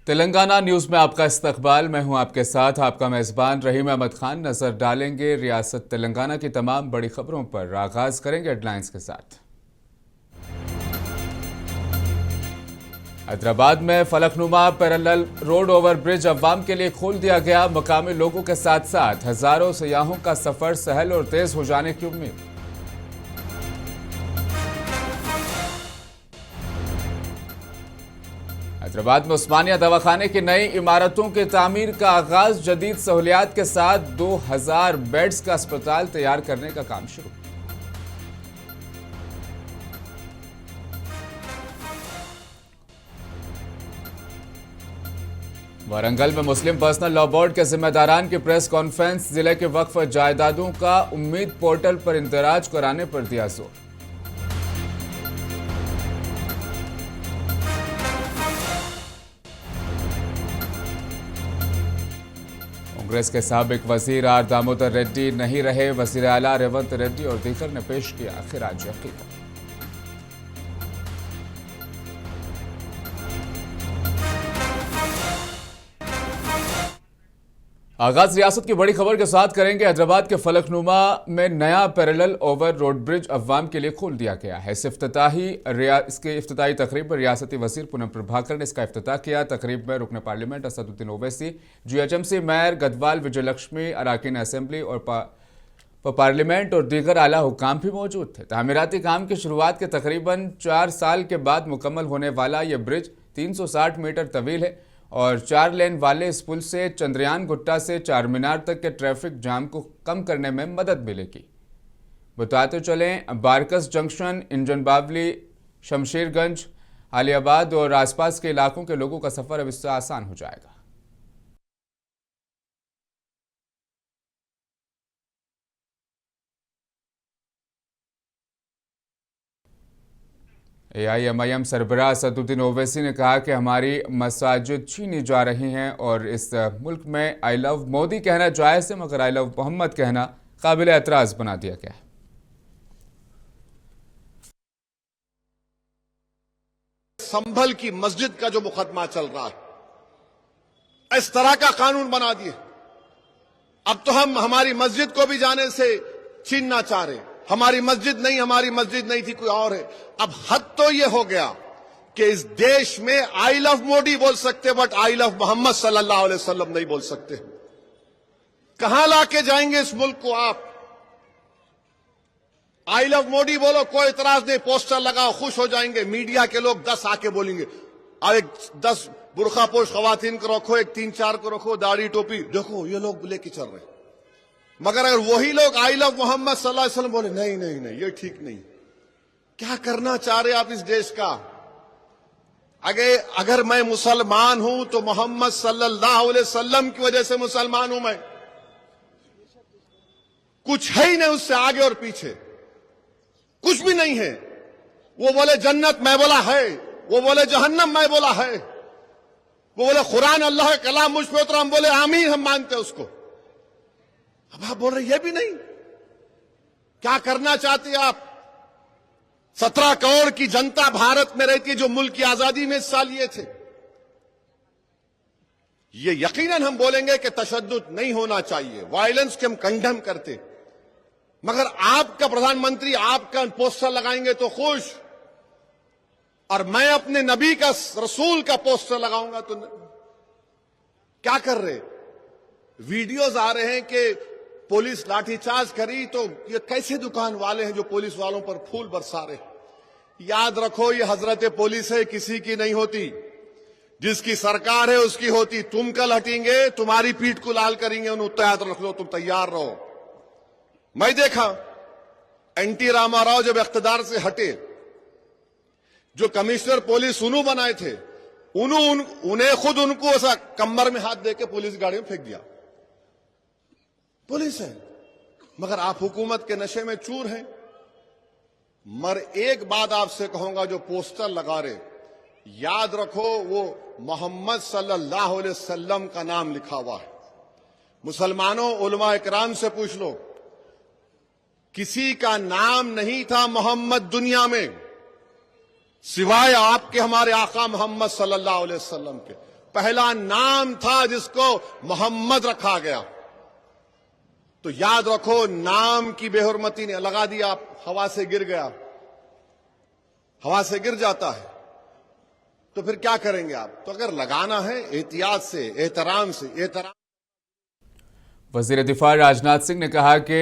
Telangana news में आपका इस्तकबाल। मैं हूं आपके साथ आपका मेजबान रहीम अहमद खान। नजर डालेंगे रियासत तेलंगाना की तमाम बड़ी खबरों पर। आगाज करेंगे हेडलाइंस के साथ। हैदराबाद में Falaknuma parallel road over bridge अवाम के लिए खोल दिया गया। मकामी लोगों के साथ साथ हजारों सयाहों का सफर सहल और तेज हो जाने की उम्मीद। हैदराबाद में उस्मानिया दवाखाने की नई इमारतों की तामीर का आगाज। जदीद सहूलियात के साथ 2000 बेड्स का अस्पताल तैयार करने का काम शुरू। वारंगल में मुस्लिम पर्सनल लॉ बोर्ड के जिम्मेदारान की प्रेस कॉन्फ्रेंस। जिले के वक्फ जायदादों का उम्मीद पोर्टल पर इंदराज कराने पर दिया जोर। कांग्रेस के साबिक वजीर आर दामोदर रेड्डी नहीं रहे। वजीर आला रेवंत रेड्डी और दीगर ने पेश किया खिराज अकीदत। आगाज रियासत की बड़ी खबर के साथ करेंगे। हैदराबाद के फलकनुमा में नया पैरेलल ओवर रोड ब्रिज अवाम के लिए खोल दिया गया है। इसके इफ्तिताही तकरीब में रियासती वजीर पूनम प्रभाकर ने इसका इफ्तिताह किया। तकरीब में रुकन parliament Asaduddin Owaisi, GHMC mayor Gadwal Vijayalakshmi, अराकीन असेंबली और पार्लियामेंट और दीगर आला हुकाम भी मौजूद थे। तामीराती काम की शुरुआत के तकरीबन 4 साल के बाद मुकम्मल होने वाला यह ब्रिज 360 मीटर तवील है और 4 लेन वाले इस पुल से चंद्रयान गुट्टा से चार मीनार तक के ट्रैफिक जाम को कम करने में मदद मिलेगी। बताते चलें, बारकस जंक्शन, इंजन बावली, शमशेरगंज, आलियाबाद और आसपास के इलाकों के लोगों का सफर अब इससे आसान हो जाएगा। AIMIM सरबराह असदुद्दीन ओवैसी ने कहा कि हमारी मसाजिद छीनी जा रही हैं और इस मुल्क में आई लव मोदी कहना जायज़ है, मगर आई लव मोहम्मद कहना काबिल एतराज़ बना दिया गया है। संभल की मस्जिद का जो मुकदमा चल रहा है, इस तरह का कानून बना दिए। अब तो हम हमारी मस्जिद को भी जाने से छीनना चाह रहे हैं। हमारी मस्जिद नहीं थी, कोई और है। अब हद तो यह हो गया कि इस देश में आई लव मोदी बोल सकते बट आई लव मोहम्मद सल्लल्लाहु अलैहि वसल्लम नहीं बोल सकते। कहां लाके जाएंगे इस मुल्क को आप? आई लव मोदी बोलो, कोई इतराज नहीं, पोस्टर लगाओ, खुश हो जाएंगे। मीडिया के लोग 10 आके बोलेंगे, अब एक 10 बुरखा पोश खवातीन को रखो, एक 3-4 को रखो, दाढ़ी टोपी, देखो ये लोग लेके चल रहे। मगर अगर वही लोग आई लव मोहम्मद सल्लल्लाहु अलैहि वसल्लम बोले, नहीं ये ठीक नहीं। क्या करना चाह रहे आप इस देश का? अगर मैं मुसलमान हूं तो मोहम्मद सल्लल्लाहु अलैहि वसल्लम की वजह से मुसलमान हूं। मैं कुछ है ही नहीं उससे आगे और पीछे, कुछ भी नहीं है। वो बोले जन्नत, मैं बोला है। वो बोले जहन्नम, मैं बोला है। वो बोले कुरान अल्लाह का कलाम मुझ पे उतरा, हम बोले आमीन, हम मानते उसको। अब आप बोल रहे ये भी नहीं। क्या करना चाहते आप? 17 करोड़ की जनता भारत में रहती है जो मुल्क की आजादी में हिस्सा लिए थे। ये यकीनन हम बोलेंगे कि तशद्दुद नहीं होना चाहिए, वायलेंस के हम कंडेम करते। मगर आपका प्रधानमंत्री आपका पोस्टर लगाएंगे तो खुश, और मैं अपने नबी का, रसूल का पोस्टर लगाऊंगा तो क्या कर रहे? वीडियोज आ रहे हैं कि पुलिस लाठीचार्ज करी, तो ये कैसे दुकान वाले हैं जो पुलिस वालों पर फूल बरसा रहे? याद रखो, ये हजरत पुलिस है, किसी की नहीं होती। जिसकी सरकार है उसकी होती। तुम कल हटेंगे, तुम्हारी पीठ को लाल करेंगे, उन्हें याद रख लो, तुम तैयार रहो। मैं देखा एनटी रामाराव जब इख्तिदार से हटे, जो कमिश्नर पुलिस उन्हों बनाए थे, उन्हें खुद उनको ऐसा कमर में हाथ देके पुलिस गाड़ी में फेंक दिया। पुलिस है, मगर आप हुकूमत के नशे में चूर हैं। मगर एक बात आपसे कहूंगा, जो पोस्टर लगा रहे, याद रखो वो मोहम्मद सल्लल्लाहु अलैहि वसल्लम का नाम लिखा हुआ है। मुसलमानों, उलमा इकराम से पूछ लो, किसी का नाम नहीं था मोहम्मद दुनिया में सिवाय आपके, हमारे आका मोहम्मद सल्लल्लाहु अलैहि वसल्लम के। पहला नाम था जिसको मोहम्मद रखा गया। तो याद रखो, नाम की बेहुरमती ने लगा दिया, हवा से गिर गया, हवा से गिर जाता है, तो फिर क्या करेंगे आप? तो अगर लगाना है एहतियात से, एहतराम से, एहतराम। वजीर दिफा राजनाथ सिंह ने कहा कि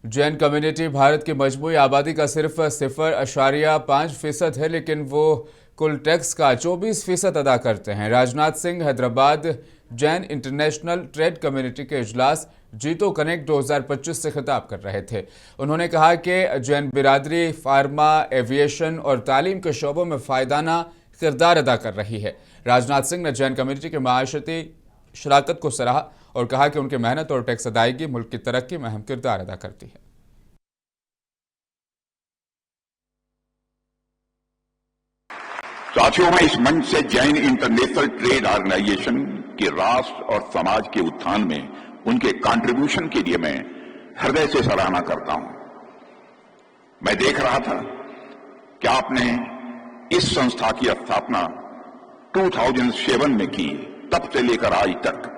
जैन कम्युनिटी भारत की मजमूई आबादी का सिर्फ 0.5% है, लेकिन वो कुल टैक्स का 24% अदा करते हैं। Rajnath Singh Hyderabad Jain international trade community के इजलास जीतो कनेक्ट 2025 से खिताब कर रहे थे। उन्होंने कहा कि जैन बिरादरी फार्मा, एविएशन और तालीम के शोबों में फायदाना किरदार अदा कर रही है। राजनाथ सिंह ने जैन कम्युनिटी की माशरती शराकत को सराहा और कहा कि उनकी मेहनत और टैक्स अदायगी मुल्क की तरक्की में अहम किरदार अदा करती है। साथियों, मैं इस मंच से जैन इंटरनेशनल ट्रेड ऑर्गेनाइजेशन के राष्ट्र और समाज के उत्थान में उनके कंट्रीब्यूशन के लिए मैं हृदय से सराहना करता हूं। मैं देख रहा था कि आपने इस संस्था की स्थापना 2007 में की, तब से लेकर आज तक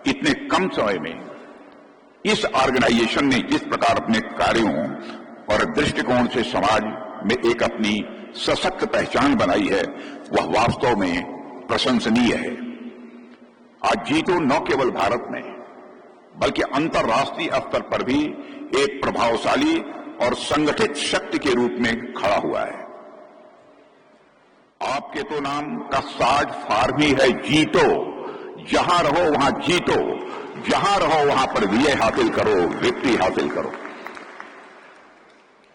इतने कम समय में इस ऑर्गेनाइजेशन ने जिस प्रकार अपने कार्यों और दृष्टिकोण से समाज में एक अपनी सशक्त पहचान बनाई है, वह वास्तव में प्रशंसनीय है। आज जीतो न केवल भारत में बल्कि अंतर्राष्ट्रीय स्तर पर भी एक प्रभावशाली और संगठित शक्ति के रूप में खड़ा हुआ है। आपके तो नाम का साज फार्म ही है जीतो। जहां रहो वहां जीतो, जहां रहो वहां पर विजय हासिल करो, विक्ट्री हासिल करो।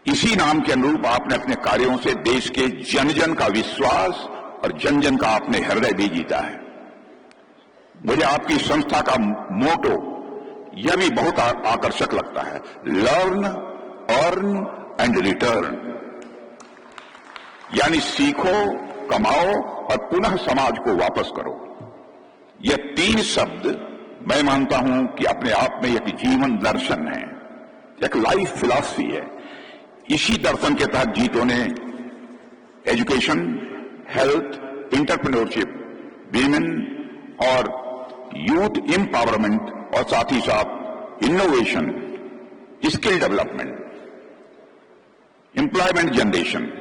इसी नाम के अनुरूप आपने अपने कार्यों से देश के जन जन का विश्वास और जन जन का आपने हृदय भी जीता है। मुझे आपकी संस्था का मोटो यह भी बहुत आकर्षक लगता है, लर्न, अर्न एंड रिटर्न, यानी सीखो, कमाओ और पुनः समाज को वापस करो। यह 3 शब्द मैं मानता हूं कि अपने आप में एक जीवन दर्शन है, एक लाइफ फिलॉसफी है। इसी दर्शन के तहत जीतो ने एजुकेशन, हेल्थ, एंटरप्रेन्योरशिप, वीमेन और यूथ एम्पावरमेंट और साथ ही साथ innovation, skill development, employment generation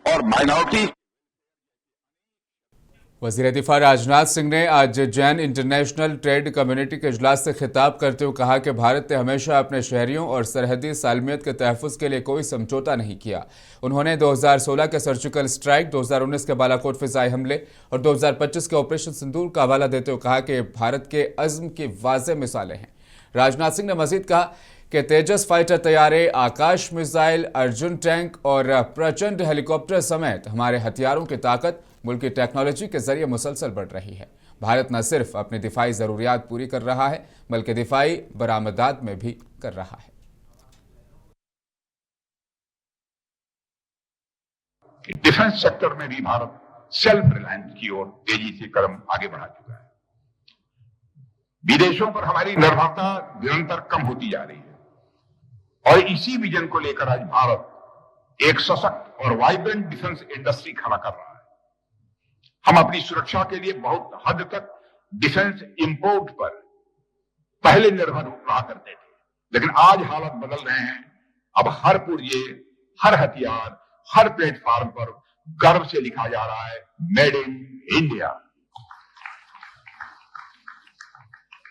और माइनॉरिटी। वजीर दिफा राजनाथ सिंह ने आज जैन इंटरनेशनल ट्रेड कम्युनिटी के इजलास से खिताब करते हुए कहा कि भारत ने हमेशा अपने शहरियों और सरहदी सालमियत के तहफ़्फ़ुज़ के लिए कोई समझौता नहीं किया। उन्होंने 2016 के सर्जिकल स्ट्राइक, 2019 के बालाकोट फिज़ाई हमले और 2025 के ऑपरेशन सिंदूर का हवाला देते हुए कहा कि भारत के अज़्म की वाज़ेह मिसालें हैं। राजनाथ सिंह ने मजीद कहा कि तेजस फाइटर तैयारे, आकाश मिसाइल, अर्जुन टैंक और प्रचंड हेलीकॉप्टर समेत हमारे हथियारों की ताकत मुल्क की टेक्नोलॉजी के जरिए मुसलसल बढ़ रही है। भारत न सिर्फ अपनी दिफाई जरूरियात पूरी कर रहा है बल्कि दिफाई बरामदात में भी कर रहा है। डिफेंस सेक्टर में भी भारत सेल्फ रिलायंस की ओर तेजी से कदम आगे बढ़ा चुका है। विदेशों पर हमारी निर्भरता निरंतर कम होती जा रही है और इसी विजन को लेकर आज भारत एक सशक्त और वाइब्रेंट डिफेंस इंडस्ट्री खड़ा कर रहा है। हम अपनी सुरक्षा के लिए बहुत हद तक डिफेंस इंपोर्ट पर पहले निर्भर रहा करते थे, लेकिन आज हालत बदल रहे हैं। अब हर पुर्जे, हर हथियार, हर प्लेटफॉर्म पर गर्व से लिखा जा रहा है मेड इन इंडिया।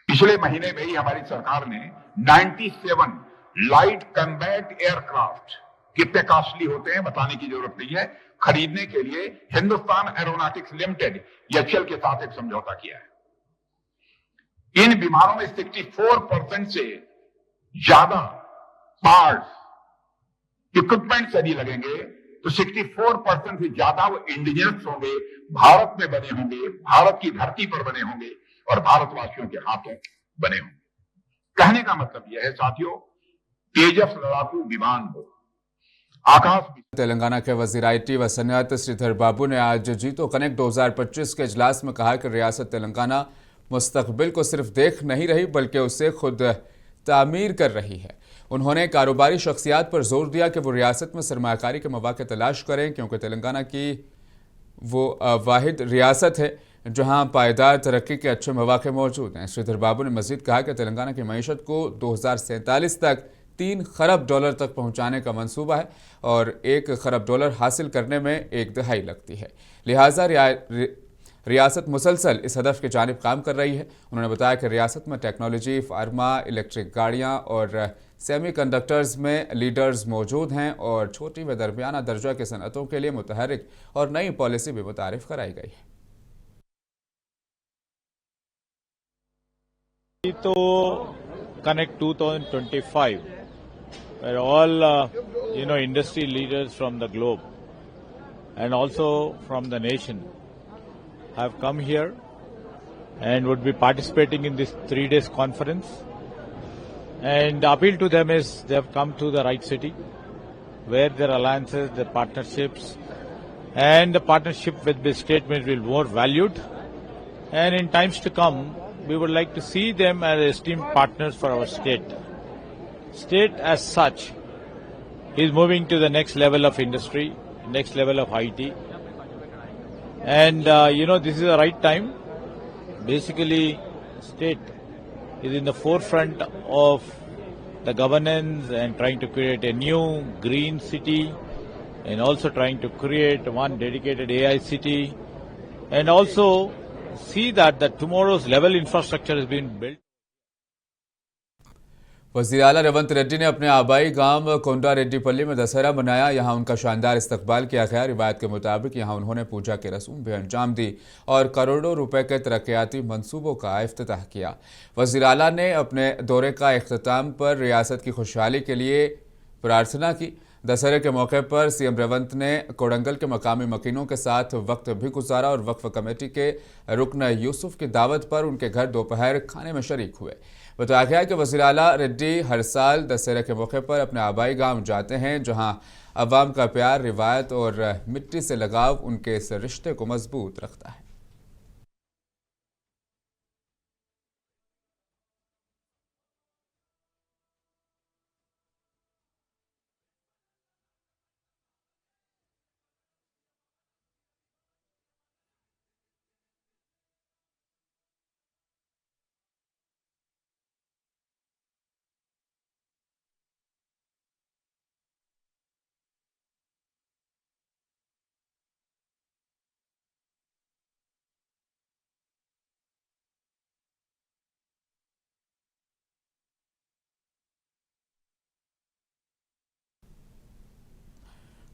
पिछले महीने में ही हमारी सरकार ने 97 लाइट कम्बैट एयरक्राफ्ट, कितने कॉस्टली होते हैं बताने की जरूरत नहीं है, खरीदने के लिए हिंदुस्तान एरोनॉटिक्स लिमिटेड एचएएल के साथ एक समझौता किया है। इन विमानों में 64% से ज्यादा पार्ट्स, इक्विपमेंट्स यदि लगेंगे तो 64% से ज्यादा वो इंडिजिनस होंगे, भारत में बने होंगे, भारत की धरती पर बने होंगे और भारतवासियों के हाथों बने होंगे। कहने का मतलब यह है साथियों, तेजस लड़ाकू विमान हो, आकाश। तेलंगाना के वजीर IT व सनअत श्रीधर बाबू ने आज जीतो कनेक्ट 2025 के इजलास में कहा कि रियासत तेलंगाना मुस्तकबिल को सिर्फ देख नहीं रही बल्कि उसे खुद तामीर कर रही है। उन्होंने कारोबारी शख्सियात पर जोर दिया कि वो रियासत में सरमायाकारी के मौके तलाश करें, क्योंकि तेलंगाना की वो वाहिद रियासत है जहां पायदार तरक्की के अच्छे मौके मौजूद हैं। श्रीधर बाबू ने मजीद कहा कि तेलंगाना की मईशत को 2047 तक $3 खरब तक पहुंचाने का मंसूबा है और $1 खरब हासिल करने में 1 दहाई लगती है। लिहाजा रियासत मुसलसल इस हदफ की जानिब काम कर रही है। उन्होंने बताया कि रियासत में टेक्नोलॉजी, फार्मा, इलेक्ट्रिक गाड़ियाँ और सेमी कंडक्टर्स में लीडर्स मौजूद हैं और छोटी व दरमियाना दर्जा की सनतों के लिए मुतहरिक और नई पॉलिसी भी मुतारिफ कराई गई है। तो Connect 2025, where all industry leaders from the globe and also from the nation have come here and would be participating in this 3 days conference. And the appeal to them is they have come to the right city, where their alliances, their partnerships, and the partnership with the state will be more valued. And in times to come, we would like to see them as esteemed partners for our state. State as such is moving to the next level of industry, next level of IT. And, this is the right time. Basically, state is in the forefront of the governance and trying to create a new green city and also trying to create one dedicated AI city and also see that tomorrow's level infrastructure is being built. वज़ीर आला रेवंत रेड्डी ने अपने आबाई गांव कोंडा रेड्डीपल्ली में दशहरा मनाया। यहां उनका शानदार इस्तकबाल किया गया। रिवायत के मुताबिक यहां उन्होंने पूजा के रसूम भी अंजाम दी और करोड़ों रुपए के तरक्याती मंसूबों का इफ्तिताह किया। वज़ीर आला ने अपने दौरे का इख्तिताम पर रियासत की खुशहाली के लिए प्रार्थना की। दशहरे के मौके पर सीएम रेवंत ने कोडंगल के मकामी मकीनों के साथ वक्त भी गुजारा और वक्फ कमेटी के रुकन यूसुफ की दावत पर उनके घर दोपहर खाने में शरीक हुए। बताया गया कि वज़ीर आला रेड्डी हर साल दशहरे के मौके पर अपने आबाई गांव जाते हैं, जहां अवाम का प्यार, रिवायत और मिट्टी से लगाव उनके इस रिश्ते को मजबूत रखता है।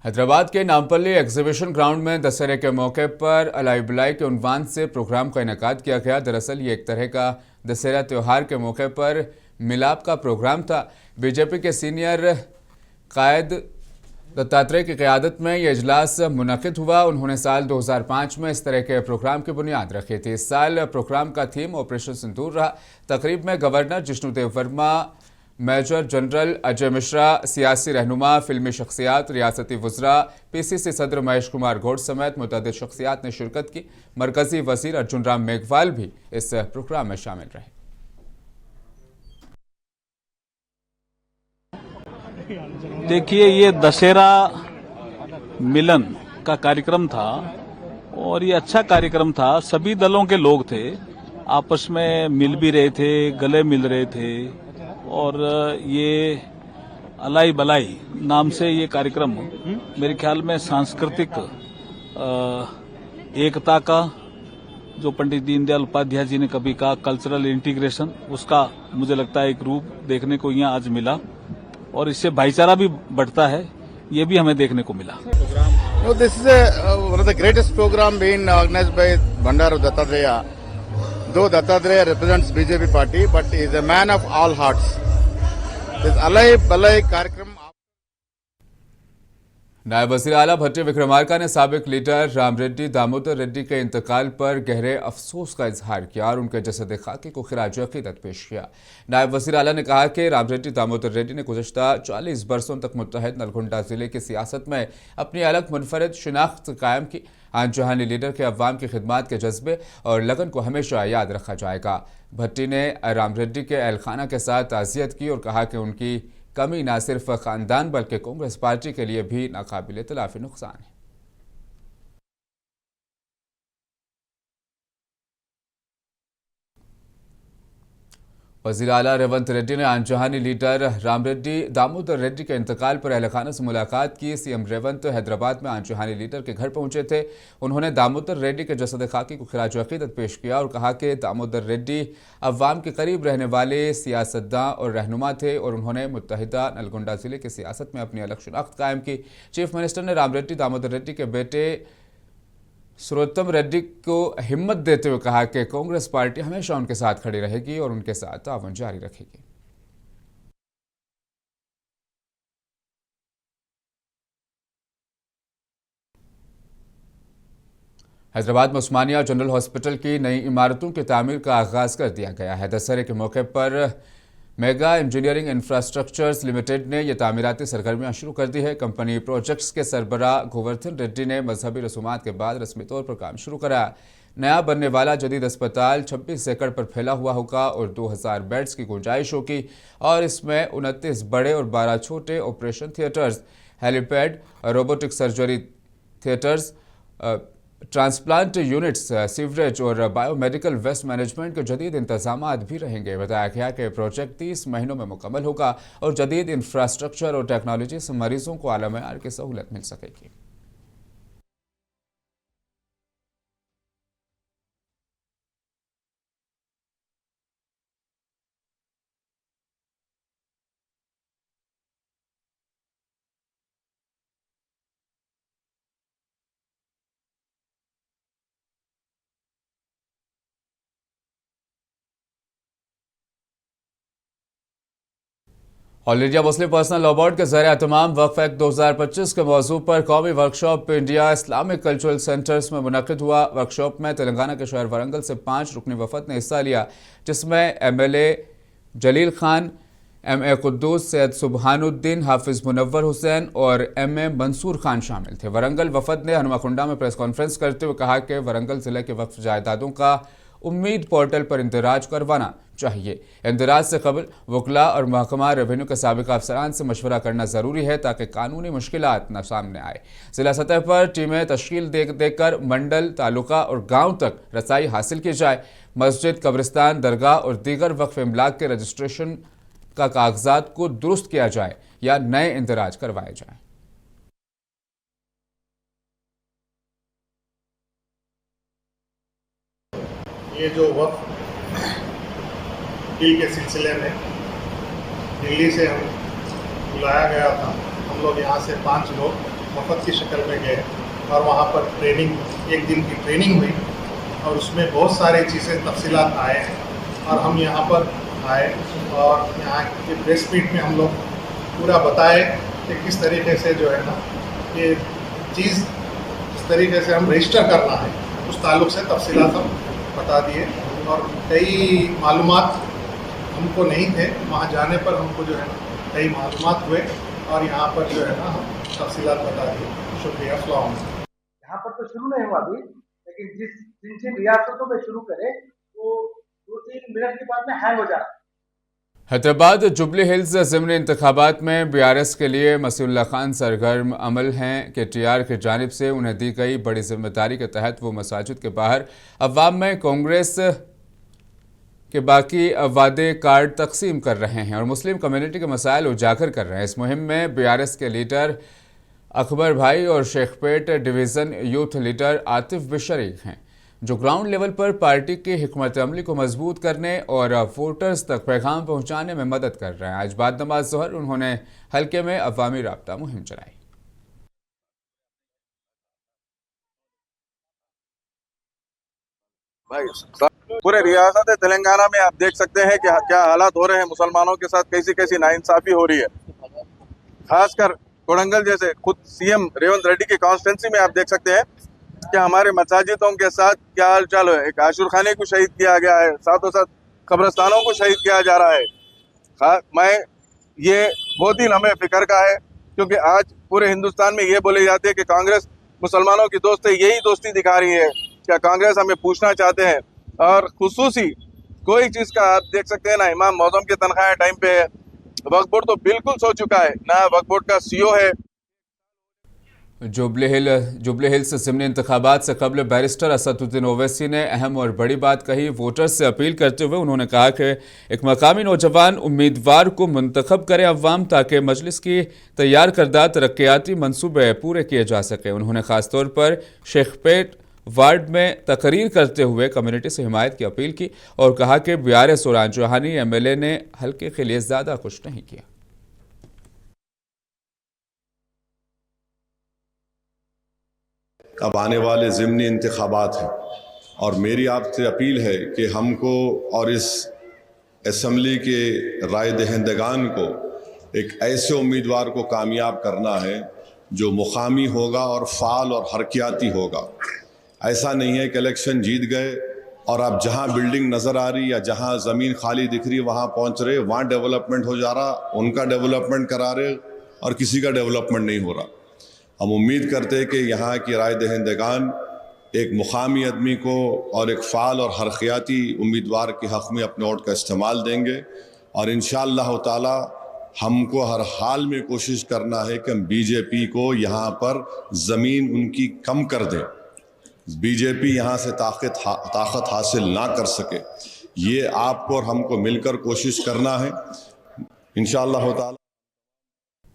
हैदराबाद के नामपल्ली एग्जीबिशन ग्राउंड में दशहरे के मौके पर अलाई बुलाई के उन्वान से प्रोग्राम का इनेकाद किया गया। दरअसल ये एक तरह का दशहरा त्यौहार के मौके पर मिलाप का प्रोग्राम था। बीजेपी के सीनियर कायद दत्तात्रेय की क़यादत में यह इजलास मुनक़िद हुआ। उन्होंने साल 2005 में इस तरह के प्रोग्राम की बुनियाद रखी थी। इस साल प्रोग्राम का थीम ऑपरेशन सिंदूर रहा। तकरीब में governor Jishnudev Varma, major general Ajay Mishra, सियासी रहनुमा, फिल्मी शख्सियात, रियासती वज़रा, पीसीसी सदर महेश कुमार गौड़ समेत मुतअद्दिद शख्सियात ने शिरकत की। मरकजी वज़ीर अर्जुन राम मेघवाल भी इस प्रोग्राम में शामिल रहे। देखिए, ये दशहरा मिलन का कार्यक्रम था और ये अच्छा कार्यक्रम था। सभी दलों के लोग थे, आपस में मिल भी रहे थे, गले मिल रहे थे और ये अलाई बलाई नाम से ये कार्यक्रम मेरे ख्याल में सांस्कृतिक एकता का, जो पंडित दीनदयाल उपाध्याय जी ने कभी कहा कल्चरल इंटीग्रेशन, उसका मुझे लगता है एक रूप देखने को यहाँ आज मिला और इससे भाईचारा भी बढ़ता है, ये भी हमें देखने को मिला। This is one of the greatest program being organized by Bandaru Dattatreya. Though Dattatreya represents BJP party, but he is a man of all hearts. This Alai Balai कार्यक्रम। नायब वज़ीर आला भट्टी विक्रमार्का ने साबिक लीडर राम रेड्डी दामोदर रेड्डी के इंतकाल पर गहरे अफसोस का इजहार किया और उनके जसद खाकी को खिराज अकीदत पेश किया। नायब वज़ीर आला ने कहा कि राम रेड्डी दामोदर रेड्डी ने गुज़श्ता 40 बरसों तक मुत्तहद नलगुंडा जिले की सियासत में अपनी अलग मुनफरद शिनाख्त कायम की। आन-जहानी लीडर के अवाम की खिदमात के जज्बे और लगन को हमेशा याद रखा जाएगा। भट्टी ने राम रेड्डी के अहलखाना के साथ ताज़ियत की और कहा कि उनकी कमी न सिर्फ खानदान बल्कि कांग्रेस पार्टी के लिए भी नाकाबिल तलाफी नुकसान है। वज़ीर आला रेवंत रेड्डी ने आंजहानी लीडर रामरेड्डी दामोदर रेड्डी के इंतकाल पर अहल खाना से मुलाकात की। सीएम रेवंत हैदराबाद में आंजहानी लीडर के घर पहुंचे थे। उन्होंने दामोदर रेड्डी के जसद खाकी को खिराज अकीदत पेश किया और कहा कि दामोदर रेड्डी अवाम के करीब रहने वाले सियासतदां और रहनुमा थे और उन्होंने मुत्तहिदा नलगोंडा जिले की सियासत में अपनी अलग शिनाख्त कायम की। चीफ मिनिस्टर ने रामरेड्डी दामोदर रेड्डी के बेटे सुरोत्तम रेड्डी को हिम्मत देते हुए कहा कि कांग्रेस पार्टी हमेशा उनके साथ खड़ी रहेगी और उनके साथ ताउन जारी रखेगी। हैदराबाद में उस्मानिया जनरल हॉस्पिटल की नई इमारतों की तामीर का आगाज कर दिया गया है। दशहरे के मौके पर मेगा इंजीनियरिंग इंफ्रास्ट्रक्चर्स लिमिटेड ने यह तामीराती सरगर्मियां शुरू कर दी है। कंपनी प्रोजेक्ट्स के सरबरा गोवर्धन रेड्डी ने मजहबी रसूमात के बाद रस्मी तौर पर काम शुरू कराया। नया बनने वाला जदीद अस्पताल 26 एकड़ पर फैला हुआ होगा और 2000 बेड्स की गुंजाइश होगी और इसमें 29 बड़े और 12 छोटे operation theatres, helipad, robotic surgery theatres, transplant units, sewerage और बायोमेडिकल वेस्ट मैनेजमेंट के जदीद इंतजामात भी रहेंगे। बताया गया कि प्रोजेक्ट 30 महीनों में मुकम्मल होगा और जदीद इंफ्रास्ट्रक्चर और टेक्नोलॉजी से मरीजों को आला मयार की सहूलत मिल सकेगी। All India Muslim personal law board के ज़रिए तमाम वक्फ एक्ट 2025 के मौजू पर कौमी workshop India Islamic cultural centres में मुनक़िद हुआ। वर्कशॉप में तेलंगाना के शहर वरंगल से 5 रुकनी वफद ने हिस्सा लिया, जिसमें MLA जलील खान, MA कुद्दूस, सैयद सुबहानुद्दीन, हाफिज मुनव्वर हुसैन और MA मंसूर खान शामिल थे। वरंगल वफद ने हनुमाकुंडा में प्रेस कॉन्फ्रेंस करते हुए कहा कि वरंगल जिले के वक्फ जायदादों का उम्मीद पोर्टल पर इंदराज करवाना चाहिए। इंदराज से कबल वकला और महकमा रेवेन्यू के साबिक अफसरान से मशवरा करना ज़रूरी है ताकि कानूनी मुश्किलात न सामने आए। जिला सतह पर टीमें तश्कील देकर मंडल, तालुका और गांव तक रसाई हासिल की जाए। मस्जिद, कब्रिस्तान, दरगाह और दीगर वक्फ इमलाक के रजिस्ट्रेशन का कागजात को दुरुस्त किया जाए या नए इंदराज करवाए जाए। ये जो वक्फ डील के सिलसिले में दिल्ली से हम बुलाया गया था, हम लोग यहाँ से 5 लोग वफद की शक्ल में गए और वहाँ पर ट्रेनिंग, 1 दिन की ट्रेनिंग हुई और उसमें बहुत सारी चीज़ें तफसीलात आए हैं और हम यहाँ पर आए और यहाँ के प्रेस मीट में हम लोग पूरा बताए कि किस तरीके से जो है ना ये चीज़ किस तरीके से हम रजिस्टर करना है, उस ताल्लुक से तफसीलात हम बता दिए और कई मालूमात हमको नहीं थे, वहाँ जाने पर हमको जो है ना कई मालूमात हुए और यहाँ पर जो है ना हम तफसीलात बता दिए। शुक्रिया। अस्सलाम। यहाँ पर तो शुरू नहीं हुआ अभी, लेकिन जिन जिन रियासतों में शुरू करे वो 2-3 मिनट के बाद में हैंग हो जा रहा है। हैदराबाद जुबली हिल्स ज़िमनी इंतखाबात में BRS के लिए मसीउल्लाह खान सरगर्म अमल हैं कि TR की जानिब से उन्हें दी गई बड़ी जिम्मेदारी के तहत वो मसाजिद के बाहर अवाम में कांग्रेस के बाकी वादे कार्ड तकसीम कर रहे हैं और मुस्लिम कम्युनिटी के मसाइल उजागर कर रहे हैं। इस मुहिम में BRS के लीडर अकबर भाई और Shaikpet division youth leader Atif भी शरीक हैं, जो ग्राउंड लेवल पर पार्टी की हिकमत अमली को मजबूत करने और वोटर्स तक पैगाम पहुंचाने में मदद कर रहे हैं। आज बाद नमाज ज़ोहर उन्होंने हल्के में अवामी राब्ता मुहिम चलाई। पूरे रियासत तेलंगाना में आप देख सकते हैं कि क्या हालात हो रहे हैं, मुसलमानों के साथ कैसी कैसी नाइंसाफी हो रही है। खासकर कोडंगल जैसे खुद CM रेवंत रेड्डी की कॉन्स्टिट्यूंसी में आप देख सकते हैं कि हमारे मसाजिदों के साथ क्या हाल चाल है। एक आशुर खाने को शहीद किया गया है, साथों साथ कब्रिस्तानों को शहीद किया जा रहा है। मैं ये बहुत ही लम्हे फिक्र का है, क्योंकि आज पूरे हिंदुस्तान में ये बोली जाती है कि कांग्रेस मुसलमानों की दोस्त है। यही दोस्ती दिखा रही है। क्या कांग्रेस हमें पूछना चाहते हैं? और खुसूसी कोई चीज़ का आप देख सकते हैं ना, इमाम मौजूम की तनख्वाह टाइम पे है। वक्फ बोर्ड तो बिल्कुल सो चुका है, ना वक्फ बोर्ड का CEO है। जुबली हिल्स ज़िमनी इंतखाबात से कबल बैरिस्टर असदुद्दीन ओवैसी ने अहम और बड़ी बात कही। वोटर्स से अपील करते हुए उन्होंने कहा कि एक मकामी नौजवान उम्मीदवार को मुंतखब करें अवाम, ताकि मजलिस की तैयार करदा तरक्याती मंसूबे पूरे किए जा सकें। उन्होंने ख़ासतौर पर शेखपेट वार्ड में तकरीर करते हुए कम्युनिटी से हिमायत की अपील की और कहा कि बियार सुरान चौहानी MLA ने हल्के के लिए ज़्यादा कुछ नहीं किया। अब आने वाले ज़िमनी इंतखाबात हैं और मेरी आपसे अपील है कि हमको और इस असम्बली के राय दहिंदगान को एक ऐसे उम्मीदवार को कामयाब करना है जो मुकामी होगा और फ़ाल और हरकियाती होगा। ऐसा नहीं है कि इलेक्शन जीत गए और अब जहां बिल्डिंग नज़र आ रही या जहां ज़मीन खाली दिख रही वहां पहुंच रहे, वहां डेवलपमेंट हो जा रहा, उनका डेवलपमेंट करा रहे और किसी का डेवलपमेंट नहीं हो रहा। हम उम्मीद करते हैं कि यहाँ की राय दहिंदगान एक मुकामी आदमी को और एक फ़ाल और हरकियाती उम्मीदवार के हक़ में अपने वोट का इस्तेमाल देंगे और इंशाअल्लाह ताला हमको हर हाल में कोशिश करना है कि हम बीजेपी को यहाँ पर ज़मीन उनकी कम कर दें, बीजेपी यहाँ से ताकत हासिल ना कर सके। ये आपको और हमको मिलकर कोशिश करना है इंशाअल्लाह ताला।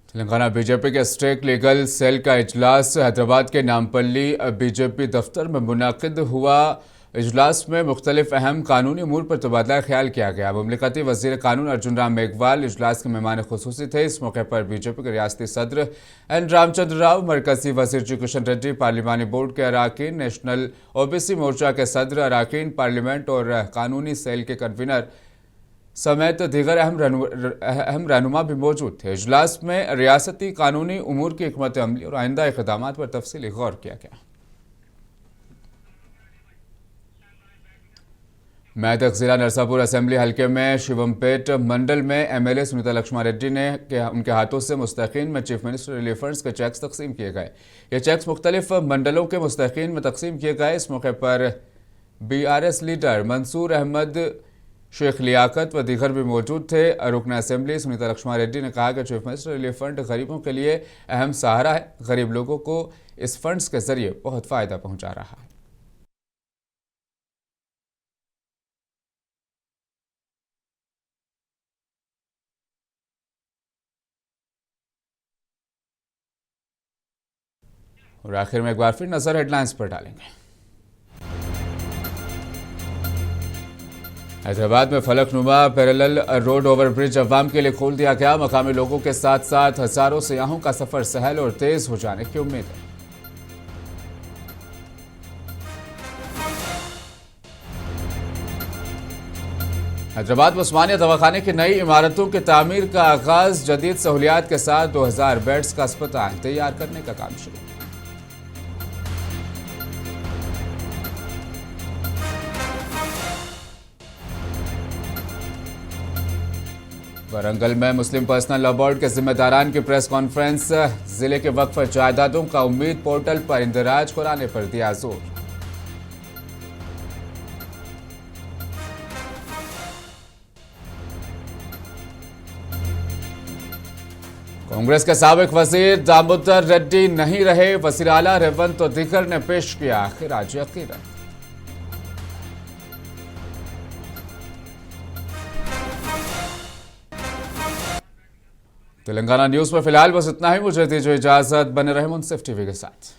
तेलंगाना बीजेपी के स्टेट लीगल सेल का इजलास हैदराबाद के नामपल्ली बीजेपी दफ्तर में मुनाकिद हुआ। इजलास में मुख्तलिफ अहम कानूनी अमूर पर तबादला ख्याल किया गया। मुमलिकती वज़ीर कानून अर्जुन राम मेघवाल इजलास के मेहमान खुसूसी थे। इस मौके पर बीजेपी के रियासती सदर एन रामचंद्र राव, मरकजी वज़ीर जी किशन रेड्डी, पार्लिमानी बोर्ड के अराकीन, नेशनल OBC मोर्चा के सदर, अराकीन पार्लियामेंट और कानूनी सेल के कन्वीनर समेत दीगर अहम रहनुमा भी मौजूद थे। इजलास में रियासती कानूनी उमूर की हिकमत अमली और आइंदा इक़दामात पर तफसीली गौर किया गया। मेदक जिला नरसापुर असेंबली हल्के में शिवमपेट मंडल में MLA सुनीता लक्ष्मण रेड्डी ने उनके हाथों से मुस्तकीन में चीफ मिनिस्टर रिलीफ फंड्स के चेक्स तकसीम किए गए। ये चेक्स मुख्तलिफ मंडलों के मुस्तकीन में तकसीम किए गए। इस मौके पर BRS लीडर मंसूर अहमद, शेख लियाकत व दीगर भी मौजूद थे। रुकन असेंबली सुनीता लक्ष्मण रेड्डी ने कहा कि चीफ मिनिस्टर रिलीफ फंड गरीबों के लिए अहम सहारा है। गरीब लोगों को इस फंड्स के जरिए बहुत फ़ायदा पहुंचा रहा है। और आखिर में एक बार फिर नजर हेडलाइंस पर डालेंगे। हैदराबाद में फलकनुमा पैरेलल रोड ओवरब्रिज अवाम के लिए खोल दिया गया। मकामी लोगों के साथ साथ हजारों सयाहों का सफर सहल और तेज हो जाने की उम्मीद है। हैदराबाद में उस्मानिया दवाखाने की नई इमारतों की तामीर का आगाज। जदीद सहूलियात के साथ 2000 बेड्स का अस्पताल तैयार करने का काम शुरू। वरंगल में मुस्लिम पर्सनल लॉ बोर्ड के जिम्मेदारान की प्रेस कॉन्फ्रेंस। जिले के वक्फ जायदादों का उम्मीद पोर्टल पर इंदराज कराने पर दिया जोर। कांग्रेस के साबिक वजीर दामोदर रेड्डी नहीं रहे। वजीर आला रेवंत और दीगर ने पेश किया खिराज अकीदत। तेलंगाना न्यूज में फिलहाल बस इतना ही। मुझे दीजिए इजाजत। बने रहे मुंसिफ टीवी के साथ।